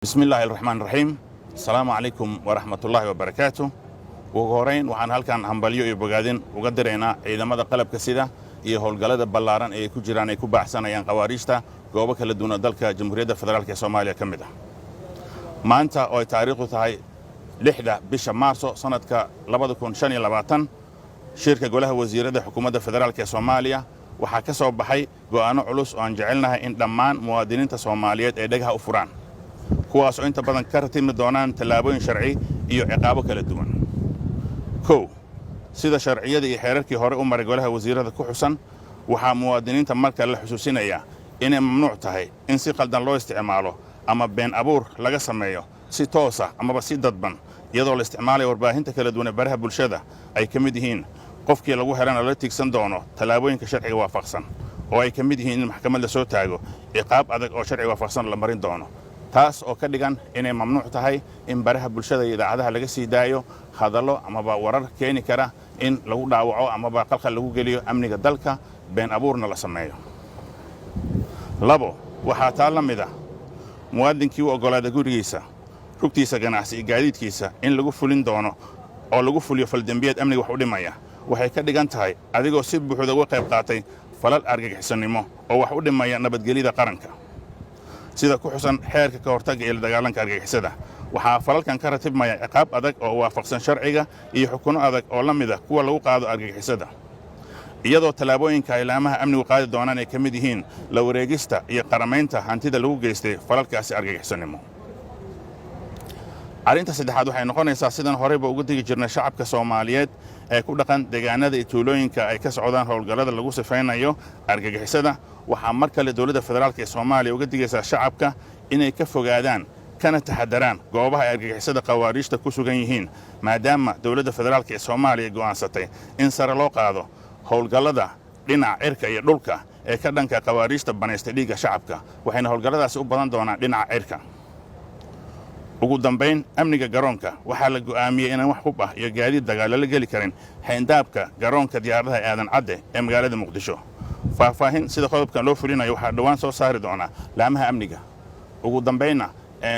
بسم الله الرحمن الرحيم. السلام عليكم ورحمة الله وبركاته. وغورين وحان هالكان همباليو iyo bogaadin uga direena ciidamada qalabka sida iyo howlgallada ballaaran ee ku jiraan ay ku baaxsanayaan qawaariista goobo kala duwan dalka Jamhuuriyadda Federaalka ee Soomaaliya kamid ah. Maanta oo ay taariikhdu tahay 6 bisha Maarso sanadka 2025 shirka golaha wasiirada xukuumadda federaalka ee Soomaaliya waxaa ka soo baxay go'aano culus oo aan jecelnahay in dhammaan muwaadiniinta Soomaaliyeed ay dhagaha u furaan kuwaas oo inta badan ka ratimi doonaan tallaabooyin sharci iyo ciqaabo kala duwan. sida sharciyada iyo xeerarkii hore u maray golaha wasiirada ku xusan waxaa muwaadiniinta marka la xusuusinaya inay mamnuuc tahay in si qaldan loo isticmaalo ama been abuur laga sameeyo si toos ah ama si dadban iyadoo la isticmaalayo warbaahinta kala duwan ee baraha bulshada ay ka mid yihiin qofkii lagu helana la tigsan doono tallaabooyinka sharciga waafaqsan oo ay ka mid yihiin in maxkamad la soo taago ciqaab adag oo sharciga waafaqsan la marin doono taas oo ka dhigan inay mamnuuc tahay in baraha bulshada iyo idaacadaha laga sii daayo hadallo amaba warar keeni kara in lagu dhaawaco amaba qalqal lagu geliyo amniga dalka been abuurna la sameeyo. waxaa taa la mid ah muwaadinkii u oggolaada gurigiisa rugtiisa ganacsi iyo gaadiidkiisa in lagu fulin doono oo lagu fuliyo faldambiyeed amniga wax u dhimaya waxay ka dhigan tahay adigoo si buuxda uga qayb qaatay falal argagixisannimo oo wax u dhimaya nabadgelyada qaranka sida ku xusan xeerka ka hortagga iyo la dagaalanka argagixisada waxaa falalkan ka ratibmaya ciqaab adag oo waafaqsan sharciga iyo xukuno adag oo la mid ah kuwa lagu qaado argagixisada iyadoo tallaabooyinka ilaamaha amnigu qaadi doonaan ay ka mid yihiin la wareegista iyo qaramaynta hantida lagu geystay falalkaasi argagixisannimo. arrinta saddexaad waxay noqonaysaa sidan horeyba uga digi jirnay shacabka Soomaaliyeed ee ku dhaqan deegaanada iyo tuulooyinka ay ka socdaan howlgallada lagu sifeynayo argagixisada waxaa mar kale dowladda federaalka ee Soomaaliya uga digaysaa shacabka inay ka fogaadaan kana taxadaraan goobaha argagixisada qawaariista ku sugan yihiin maadaama dowladda federaalka ee Soomaaliya go'aansatay in sare loo qaado howlgallada dhinaca cirka iyo dhulka ee ka dhanka qawaariista banaystay dhiigga shacabka waxayna howlgalladaasi u badan doonaan dhinaca cirka. ugu dambayn amniga garoonka waxaa la go'aamiyey inaan wax hub ah iyo gaadiid dagaal la geli karin xeyndaabka garoonka diyaaradaha aadan cadde ee magaalada Muqdisho. faahfaahin sida qodobkan loo fulinayo waxaa dhawaan soo saari doona laamaha amniga. ugu dambayna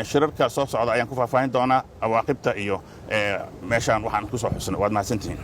shirarka soo socda ayaan ku faahfaahin doonaa awaaqibta iyo meeshaan waxaan ku soo xusnay waad mahadsantihiin.